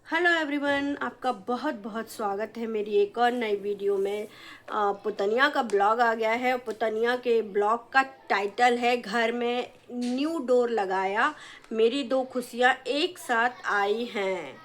Hello everyone, आपका बहुत बहुत स्वागत है मेरी एक और नई वीडियो में। पुतनिया का ब्लॉग आ गया है। पुतनिया के ब्लॉग का टाइटल है घर में न्यू डोर लगाया, मेरी दो खुशियाँ एक साथ आई हैं।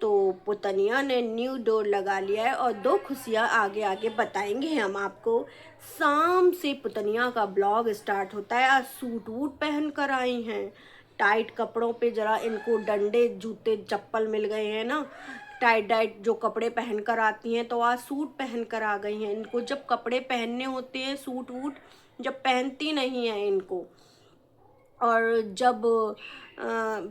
तो पुतनिया ने न्यू डोर लगा लिया है और दो खुशियाँ आगे आगे बताएंगे हम आपको। शाम से पुतनिया का ब्लॉग स्टार्ट होता है। आज सूट वूट पहन कर आई हैं। टाइट कपड़ों पे जरा इनको डंडे जूते चप्पल मिल गए हैं ना। टाइट टाइट जो कपड़े पहन कर आती हैं, तो आज सूट पहन कर आ गई हैं। इनको जब कपड़े पहनने होते हैं, सूट वूट जब पहनती नहीं है इनको, और जब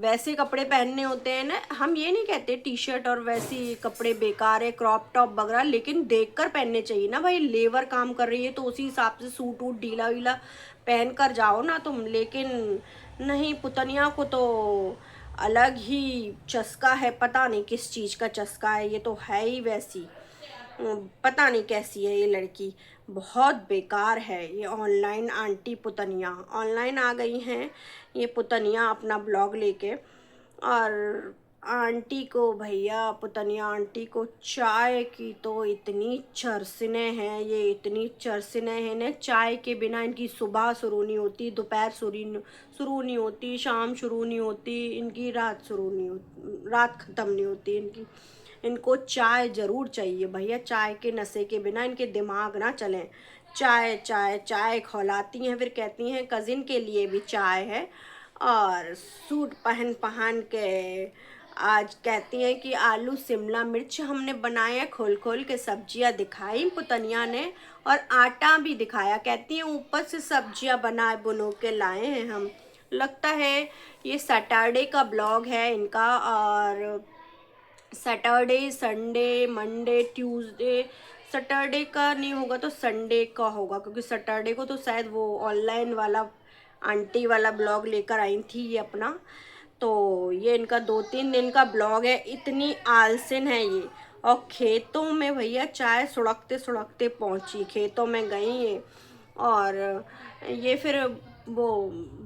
वैसे कपड़े पहनने होते हैं ना, हम ये नहीं कहते टी शर्ट और वैसी कपड़े बेकार है, क्रॉप टॉप वगैरह, लेकिन देख कर पहनने चाहिए ना भाई। लेबर काम कर रही है तो उसी हिसाब से सूट वूट ढीला वीला पहन कर जाओ ना तुम। लेकिन नहीं, पुतनिया को तो अलग ही चस्का है। पता नहीं किस चीज़ का चस्का है, ये तो है ही वैसी। पता नहीं कैसी है ये लड़की, बहुत बेकार है ये ऑनलाइन आंटी पुतनिया। ऑनलाइन आ गई हैं ये पुतनिया अपना ब्लॉग लेके। और आंटी को, भैया पुतनिया आंटी को चाय की तो इतनी चरसने हैं, ये इतनी चरसने हैं ना। चाय के बिना इनकी सुबह शुरू नहीं होती, दोपहर शुरू नहीं होती, शाम शुरू नहीं होती इनकी, रात शुरू नहीं होती, रात ख़त्म नहीं होती इनकी। इनको चाय ज़रूर चाहिए भैया। चाय के नशे के बिना इनके दिमाग ना चलें। चाय चाय चाय खौलाती हैं, फिर कहती हैं कज़िन के लिए भी चाय है। और सूट पहन पहन के आज कहती हैं कि आलू शिमला मिर्च हमने बनाए हैं। खोल खोल के सब्जियां दिखाई पुतनिया ने, और आटा भी दिखाया। कहती हैं ऊपर से सब्जियां बनाए बुनो के लाए हैं हम। लगता है ये सैटरडे का ब्लॉग है इनका। और Saturday, Sunday, Monday, Tuesday, Saturday का नहीं होगा तो संडे का होगा, क्योंकि सैटरडे को तो शायद वो ऑनलाइन वाला आंटी वाला ब्लॉग लेकर आई थी ये अपना। तो ये इनका 2-3 दिन का ब्लॉग है। इतनी आलसन है ये। और खेतों में भैया चाय सुड़कते सुड़कते पहुंची, खेतों में गई ये। और ये फिर वो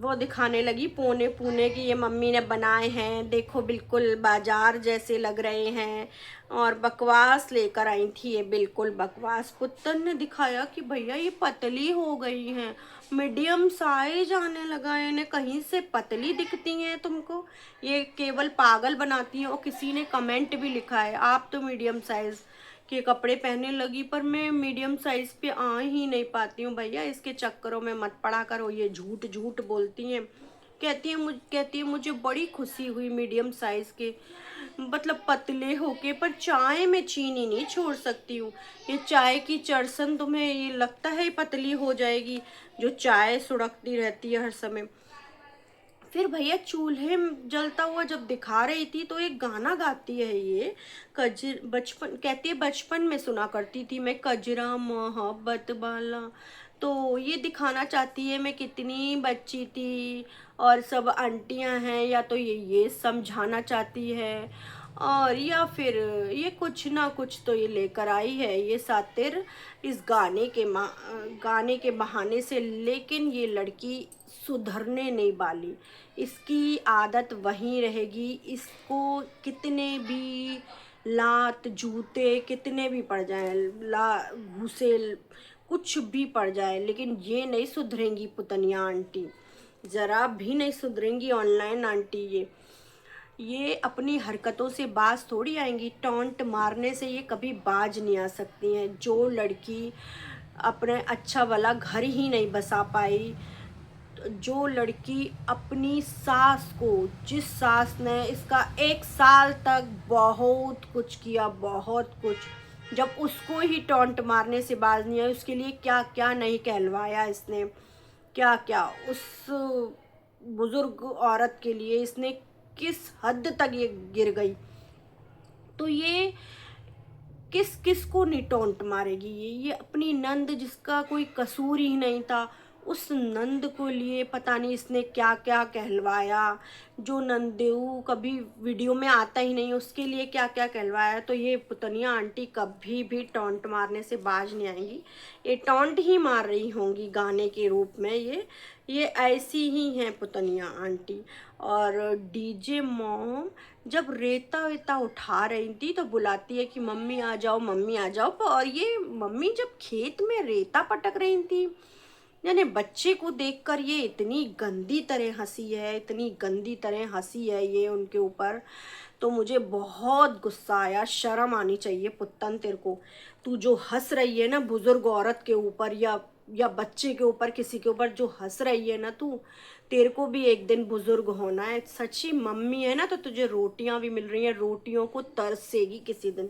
वो दिखाने लगी पोने पूने की ये मम्मी ने बनाए हैं, देखो बिल्कुल बाजार जैसे लग रहे हैं। और बकवास लेकर आई थी ये, बिल्कुल बकवास। पुत्तर ने दिखाया कि भैया ये पतली हो गई हैं, मीडियम साइज आने लगा है इन्हें, कहीं से पतली दिखती हैं तुमको, ये केवल पागल बनाती हैं। और किसी ने कमेंट भी लिखा है आप तो मीडियम साइज के कपड़े पहनने लगी, पर मैं मीडियम साइज पे आ ही नहीं पाती हूँ भैया। इसके चक्करों में मत पड़ा करो, ये झूठ झूठ बोलती हैं। कहती है मुझे बड़ी खुशी हुई मीडियम साइज के, मतलब पतले होके, पर चाय में चीनी नहीं छोड़ सकती हूँ। ये चाय की चरसन तुम्हें ये लगता है पतली हो जाएगी, जो चाय सुड़कती रहती है हर समय। फिर भैया चूल्हे जलता हुआ जब दिखा रही थी तो एक गाना गाती है ये। कजर बचपन, कहती है बचपन में सुना करती थी मैं कजरा मोहब्बत वाला। तो ये दिखाना चाहती है मैं कितनी बच्ची थी और सब आंटियां हैं, या तो ये समझाना चाहती है। और या फिर ये कुछ ना कुछ तो ये लेकर आई है ये सातिर इस गाने के बहाने से। लेकिन ये लड़की सुधरने नहीं वाली, इसकी आदत वहीं रहेगी। इसको कितने भी लात जूते कितने भी पड़ जाए, ला घूसे कुछ भी पड़ जाए, लेकिन ये नहीं सुधरेंगी पुतनिया आंटी, ज़रा भी नहीं सुधरेंगी ऑनलाइन आंटी। ये अपनी हरकतों से बाज थोड़ी आएंगी। टॉन्ट मारने से ये कभी बाज नहीं आ सकती हैं। जो लड़की अपने अच्छा वाला घर ही नहीं बसा पाई, जो लड़की अपनी सास को, जिस सास ने इसका 1 साल तक बहुत कुछ किया, बहुत कुछ, जब उसको ही टॉन्ट मारने से बाज नहीं आई, उसके लिए क्या क्या नहीं कहलवाया इसने, क्या क्या उस बुजुर्ग औरत के लिए इसने किस हद तक ये गिर गई। तो ये किस किस को नहीं टोंट मारेगी। ये अपनी नंद जिसका कोई कसूर ही नहीं था, उस नंद को लिए पता नहीं इसने क्या क्या कहलवाया, जो नंदेऊ कभी वीडियो में आता ही नहीं उसके लिए क्या क्या कहलवाया। तो ये पुतनिया आंटी कभी भी टॉन्ट मारने से बाज नहीं आएंगी, ये टॉन्ट ही मार रही होंगी गाने के रूप में। ये ऐसी ही हैं पुतनिया आंटी। और डीजे मॉम जब रेता वेता उठा रही थी तो बुलाती है कि मम्मी आ जाओ, मम्मी आ जाओ। और ये मम्मी जब खेत में रेता पटक रही थी, यानी बच्चे को देखकर ये इतनी गंदी तरह हंसी है, इतनी गंदी तरह हंसी है ये उनके ऊपर। तो मुझे बहुत गुस्सा आया। शर्म आनी चाहिए पुत्तन तेरे को। तू जो हंस रही है ना बुजुर्ग औरत के ऊपर या बच्चे के ऊपर, किसी के ऊपर जो हंस रही है ना तू, तेरे को भी एक दिन बुजुर्ग होना है। सच्ची मम्मी है ना तो तुझे रोटियां भी मिल रही हैं, रोटियों को तरसेगी किसी दिन,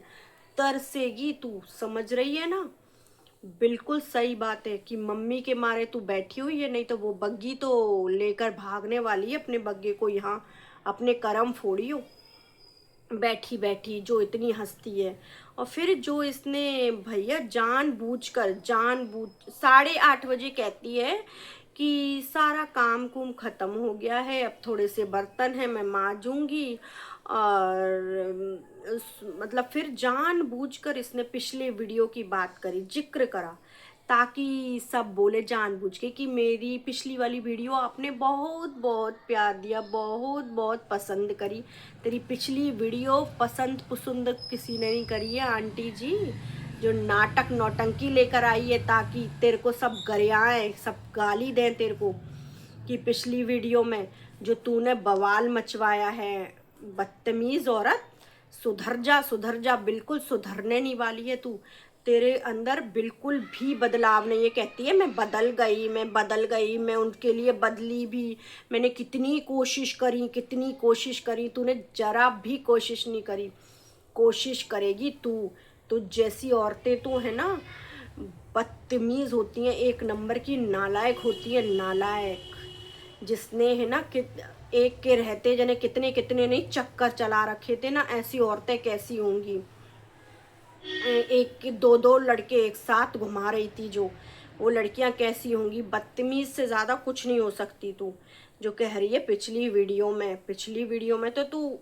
तरसेगी तू, समझ रही है ना। बिल्कुल सही बात है कि मम्मी के मारे तू बैठी हुई है, नहीं तो वो बग्गी तो लेकर भागने वाली है अपने बग्गे को। यहाँ अपने करम फोड़ी हो बैठी बैठी जो इतनी हंसती है। और फिर जो इसने भैया जानबूझकर 8:30 बजे कहती है कि सारा काम कुम खत्म हो गया है, अब थोड़े से बर्तन हैं मैं मांजूंगी। और मतलब फिर जानबूझकर इसने पिछले वीडियो की बात करी, जिक्र करा, ताकि सब बोले जानबूझ के कि मेरी पिछली वाली वीडियो आपने बहुत बहुत प्यार दिया, बहुत बहुत पसंद करी। तेरी पिछली वीडियो पसंद पुसंद किसी ने नहीं करी है आंटी जी, जो नाटक नौटंकी लेकर आई है ताकि तेरे को सब गरियाएं, सब गाली दें तेरे को कि पिछली वीडियो में जो तूने बवाल मचवाया है। बदतमीज औरत, सुधर जा, बिल्कुल सुधरने नहीं वाली है तू। तेरे अंदर बिल्कुल भी बदलाव नहीं है। कहती है मैं बदल गई, मैं उनके लिए बदली भी। मैंने कितनी कोशिश करी, तूने जरा भी कोशिश नहीं करी। कोशिश करेगी तू। तो जैसी औरतें तो है ना बदतमीज होती हैं, एक नंबर की नालायक होती है, नालायक। जिसने है ना एक के रहते जने कितने कितने नहीं चक्कर चला रखे थे ना, ऐसी औरतें कैसी होंगी। एक के दो दो लड़के एक साथ घुमा रही थी जो, वो लड़कियां कैसी होंगी। बदतमीज से ज्यादा कुछ नहीं हो सकती तू। जो कह रही है पिछली वीडियो में तो तू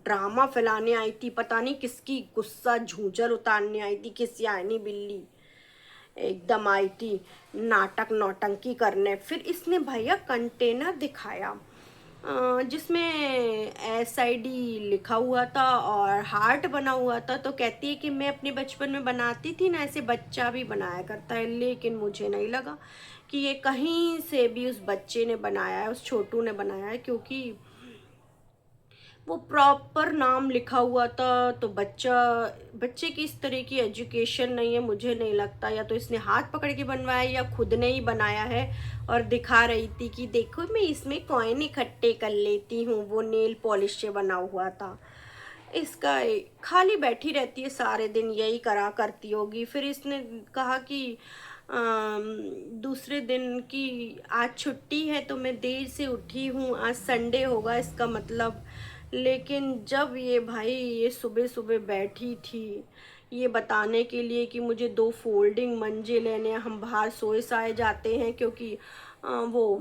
ड्रामा फैलाने आई थी, पता नहीं किसकी गुस्सा झूझर उतारने आई थी, किस यानी बिल्ली एकदम आई थी नाटक नौटंकी करने। फिर इसने भैया कंटेनर दिखाया जिसमें SID लिखा हुआ था और हार्ट बना हुआ था। तो कहती है कि मैं अपने बचपन में बनाती थी ना, ऐसे बच्चा भी बनाया करता है। लेकिन मुझे नहीं लगा कि ये कहीं से भी उस बच्चे ने बनाया है, उस छोटू ने बनाया है, क्योंकि वो प्रॉपर नाम लिखा हुआ था। तो बच्चे की इस तरह की एजुकेशन नहीं है, मुझे नहीं लगता। या तो इसने हाथ पकड़ के बनवाया या खुद ने ही बनाया है और दिखा रही थी कि देखो मैं इसमें कॉइन इकट्ठे कर लेती हूँ। वो नेल पॉलिश से बना हुआ था। इसका खाली बैठी रहती है सारे दिन, यही करा करती होगी। फिर इसने कहा कि दूसरे दिन की आज छुट्टी है तो मैं देर से उठी हूँ, आज संडे होगा इसका मतलब। लेकिन जब ये भाई ये सुबह सुबह बैठी थी ये बताने के लिए कि मुझे 2 फोल्डिंग मंजे लेने हैं, हम बाहर सोए साए जाते हैं क्योंकि वो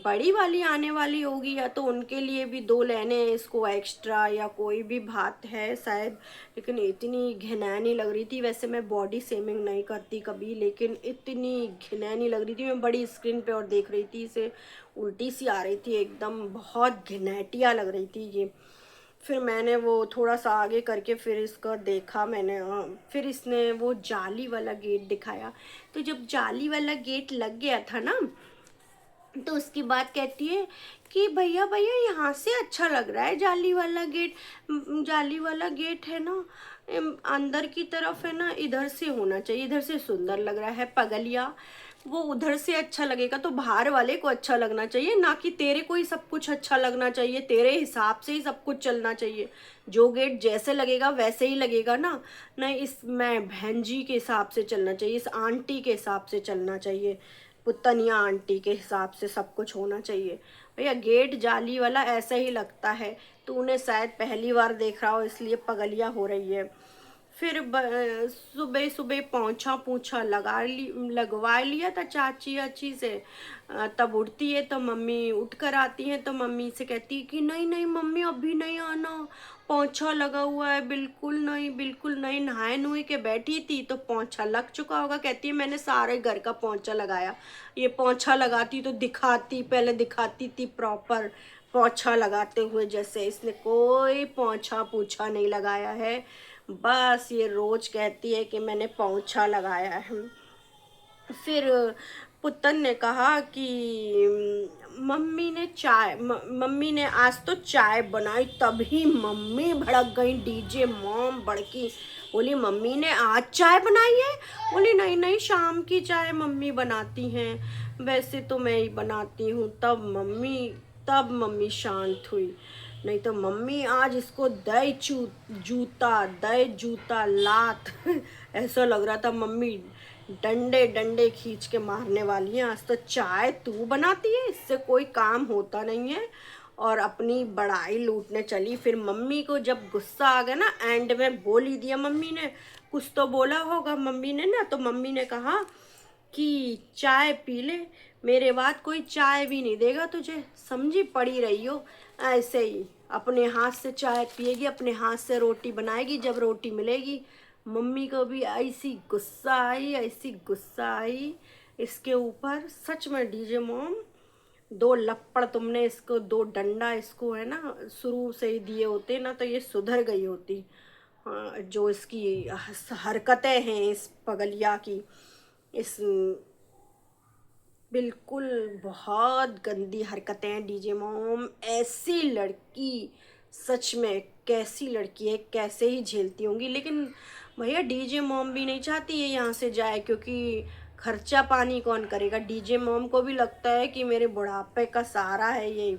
बड़ी वाली आने वाली होगी, या तो उनके लिए भी 2 लेने हैं इसको एक्स्ट्रा, या कोई भी बात है शायद। लेकिन इतनी घिनैनी लग रही थी। वैसे मैं बॉडी शेमिंग नहीं करती कभी, लेकिन इतनी घिनैनी लग रही थी। मैं बड़ी स्क्रीन पे और देख रही थी इसे, उल्टी सी आ रही थी एकदम, बहुत घिनैटिया लग रही थी ये। फिर मैंने वो थोड़ा सा आगे करके फिर इसका देखा मैंने। फिर इसने वो जाली वाला गेट दिखाया। तो जब जाली वाला गेट लग गया था ना, तो उसकी बात कहती है कि भैया भैया यहाँ से अच्छा लग रहा है जाली वाला गेट। जाली वाला गेट है ना अंदर की तरफ है ना, इधर से होना चाहिए, इधर से सुंदर लग रहा है पगलिया। वो उधर से अच्छा लगेगा तो बाहर वाले को अच्छा लगना चाहिए, ना कि तेरे को ही सब कुछ अच्छा लगना चाहिए, तेरे हिसाब से ही सब कुछ चलना चाहिए। जो गेट जैसे लगेगा वैसे ही लगेगा ना। नहीं, इस मैं बहन जी के हिसाब से चलना चाहिए, इस आंटी के हिसाब से चलना चाहिए, पुतनिया आंटी के हिसाब से सब कुछ होना चाहिए। भैया गेट जाली वाला ऐसा ही लगता है, तूने शायद पहली बार देख रहा हो इसलिए पगलिया हो रही है। फिर सुबह सुबह पोंछा पूछा लगवा लिया था चाची अच्छी से। तब उठती है तो मम्मी उठ कर आती है तो मम्मी से कहती है कि नहीं नहीं मम्मी अभी नहीं आना, पोंछा लगा हुआ है। बिल्कुल नहीं बिल्कुल नहीं, नहाए नुए के बैठी थी तो पोंछा लग चुका होगा। कहती है मैंने सारे घर का पोंछा लगाया, ये पोंछा लगाती तो दिखाती, पहले दिखाती थी प्रॉपर पोंछा लगाते हुए, जैसे इसने कोई पोंछा पूछा नहीं लगाया है। बस ये रोज कहती है कि मैंने पोंछा लगाया है। फिर पुतन ने कहा कि मम्मी ने आज तो चाय बनाई, तभी मम्मी भड़क गई। डीजे मॉम भड़की, बोली मम्मी ने आज चाय बनाई है? बोली नहीं नहीं, शाम की चाय मम्मी बनाती हैं, वैसे तो मैं ही बनाती हूँ। तब मम्मी शांत हुई, नहीं तो मम्मी आज इसको दे जूता लात ऐसा लग रहा था मम्मी डंडे डंडे खींच के मारने वाली है। आज तो चाय तू बनाती है, इससे कोई काम होता नहीं है, और अपनी बड़ाई लूटने चली। फिर मम्मी को जब गुस्सा आ गया ना, एंड में बोल ही दिया मम्मी ने, कुछ तो बोला होगा मम्मी ने ना, तो मम्मी ने कहा कि चाय पी ले, मेरे बाद कोई चाय भी नहीं देगा तुझे, समझी? पड़ी रही हो ऐसे ही, अपने हाथ से चाय पिएगी, अपने हाथ से रोटी बनाएगी जब रोटी मिलेगी। मम्मी को भी ऐसी गुस्सा आई इसके ऊपर। सच में डीजे मॉम, दो लपड़ तुमने इसको, दो डंडा इसको है ना शुरू से ही दिए होते ना तो ये सुधर गई होती। हाँ, जो इसकी हरकतें हैं इस पगलिया की, इस बिल्कुल बहुत गंदी हरकतें हैं डीजे मॉम। ऐसी लड़की सच में कैसी लड़की है, कैसे ही झेलती होंगी। लेकिन भैया डीजे मॉम भी नहीं चाहती है यहाँ से जाए, क्योंकि खर्चा पानी कौन करेगा? डीजे मॉम को भी लगता है कि मेरे बुढ़ापे का सहारा है ये,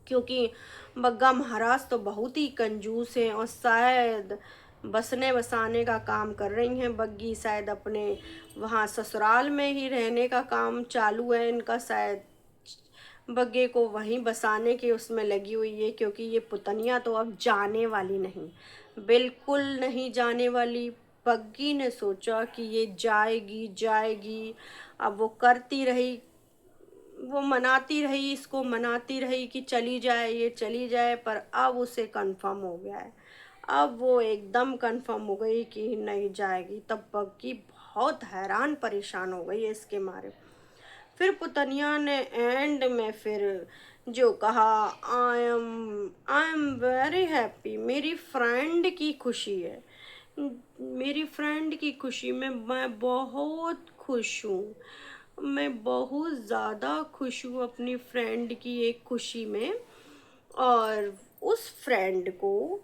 क्योंकि बग्गा महाराज तो बहुत ही कंजूस हैं, और शायद बसने बसाने का काम कर रही हैं बग्गी, शायद अपने वहाँ ससुराल में ही रहने का काम चालू है इनका, शायद बग्गे को वहीं बसाने के उसमें लगी हुई है। क्योंकि ये पुतनिया तो अब जाने वाली नहीं, बिल्कुल नहीं जाने वाली। बग्गी ने सोचा कि ये जाएगी जाएगी, अब वो करती रही, वो मनाती रही, इसको मनाती रही कि चली जाए, ये चली जाए, पर अब उसे कंफर्म हो गया है। अब वो एकदम कंफर्म हो गई कि नहीं जाएगी। तब बग्गी बहुत हैरान परेशान हो गई है इसके मारे। फिर पुतनिया ने एंड में फिर जो कहा, आई एम वेरी हैप्पी, मेरी फ्रेंड की खुशी है, मेरी फ्रेंड की खुशी में मैं बहुत खुश हूँ, मैं बहुत ज़्यादा खुश हूँ अपनी फ्रेंड की एक खुशी में। और उस फ्रेंड को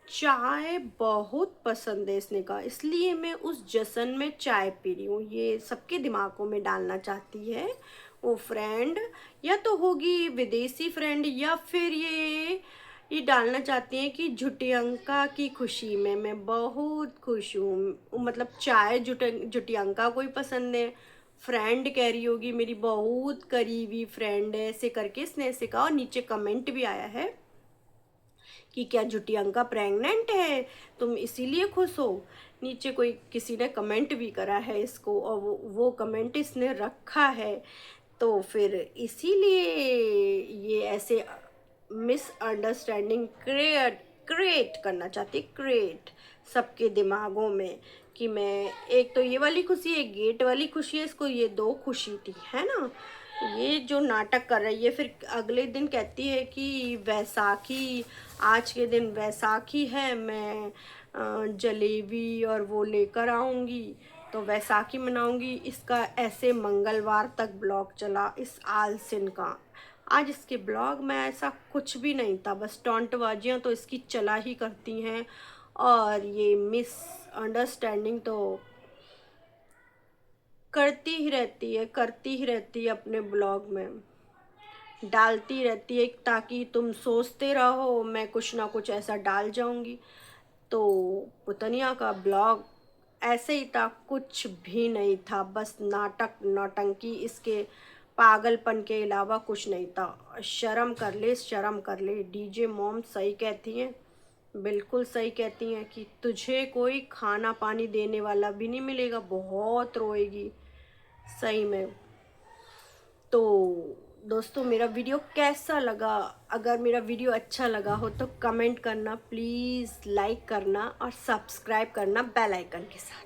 चाय बहुत पसंद है इसने कहा, इसलिए मैं उस जश्न में चाय पी रही हूँ। ये सबके दिमागों में डालना चाहती है वो फ्रेंड, या तो होगी विदेशी फ्रेंड, या फिर ये डालना चाहती हैं कि झुटियंका की खुशी में मैं बहुत खुश हूँ। मतलब चाय झुटियंका को ही पसंद है, फ्रेंड कह रही होगी मेरी बहुत करीबी फ्रेंड है, ऐसे करके इसने ऐसे कहा। और नीचे कमेंट भी आया है कि क्या झुटियंका प्रेग्नेंट है, तुम इसीलिए खुश हो? नीचे कोई किसी ने कमेंट भी करा है इसको, और वो कमेंट इसने रखा है, तो फिर इसीलिए ये ऐसे मिसअंडरस्टैंडिंग क्रिएट करना चाहती, क्रिएट सबके दिमागों में कि मैं, एक तो ये वाली खुशी, एक गेट वाली खुशी है, इसको ये दो खुशी थी, है ना? ये जो नाटक कर रही है। फिर अगले दिन कहती है कि वैसाखी, आज के दिन वैसाखी है, मैं जलेबी और वो लेकर आऊँगी, तो वैसाखी मनाऊंगी। इसका ऐसे मंगलवार तक ब्लॉग चला इस आलसिन का। आज इसके ब्लॉग में ऐसा कुछ भी नहीं था, बस टॉन्टबाजियाँ तो इसकी चला ही करती हैं, और ये मिसअंडरस्टैंडिंग तो करती ही रहती है अपने ब्लॉग में, डालती रहती है, ताकि तुम सोचते रहो मैं कुछ ना कुछ ऐसा डाल जाऊंगी। तो पुतनिया का ब्लॉग ऐसे ही था, कुछ भी नहीं था, बस नाटक नौटंकी, इसके पागलपन के अलावा कुछ नहीं था। शर्म कर ले, शर्म कर ले। डीजे मॉम सही कहती हैं, बिल्कुल सही कहती हैं कि तुझे कोई खाना पानी देने वाला भी नहीं मिलेगा, बहुत रोएगी सही में। तो दोस्तों मेरा वीडियो कैसा लगा? अगर मेरा वीडियो अच्छा लगा हो तो कमेंट करना प्लीज़, लाइक करना और सब्सक्राइब करना बेल आइकन के साथ।